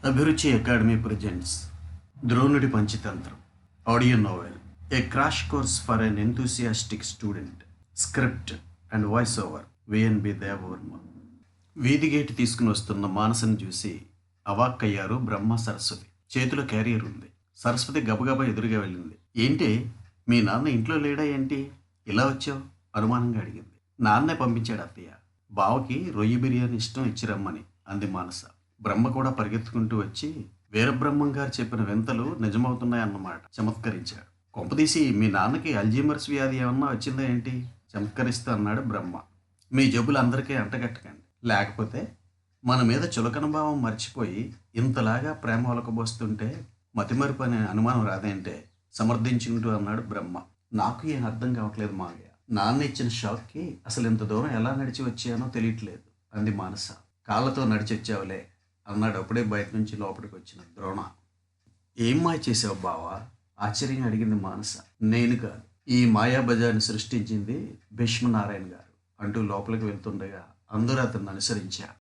అభిరుచి academy presents ద్రోణుడి Panchatantram audio novel a crash course for an enthusiastic student script and voice over VNB Devavarma. వీధిగేటు తీసుకుని వస్తున్న మానసను చూసి అవాక్కయ్యారు బ్రహ్మ సరస్వతి. చేతిలో క్యారియర్ ఉంది. సరస్వతి గబగబా ఎదురుగా వెళ్ళింది. ఏంటి, మీ నాన్న ఇంట్లో లేడా ఏంటి, ఇలా వచ్చావు అనుమానంగా అడిగింది. నాన్నే పంపించాడు అత్తయ్య, బావకి రొయ్యి బిర్యానీ ఇష్టం, ఇచ్చిరమ్మని అంది మానస. బ్రహ్మ కూడా పరిగెత్తుకుంటూ వచ్చి వీరబ్రహ్మం గారు చెప్పిన వింతలు నిజమవుతున్నాయన్నమాట చమత్కరించాడు. కొంపదీసి మీ నాన్నకి అల్జీమర్స్ వ్యాధి ఏమన్నా వచ్చిందా ఏంటి, చమత్కరిస్తూ అన్నాడు బ్రహ్మ. మీ జబ్బులు అందరికీ అంటగట్టకండి, లేకపోతే మన మీద చులకన భావం మర్చిపోయి ఇంతలాగా ప్రేమ ఒలకబోస్తుంటే మతిమరుపు అనే అనుమానం రాదేంటే సమర్థించుకుంటూ అన్నాడు బ్రహ్మ. నాకు ఏం అర్థం కావట్లేదు మావయ్య, నాన్న ఇచ్చిన షాక్కి అసలు ఇంత దూరం ఎలా నడిచి వచ్చానో తెలియట్లేదు అంది మానస. కాళ్ళతో నడిచి వచ్చావులే అన్నాడు అప్పుడే బయట నుంచి లోపలికి వచ్చిన ద్రోణ. ఏం మాయ చేసావు బావా, ఆశ్చర్యంగా అడిగింది మానస. నేను కాదు, ఈ మాయాబజార్ని సృష్టించింది భీష్మనారాయణ గారు అంటూ లోపలికి వెళ్తుండగా అందరూ అతన్ని అనుసరించారు.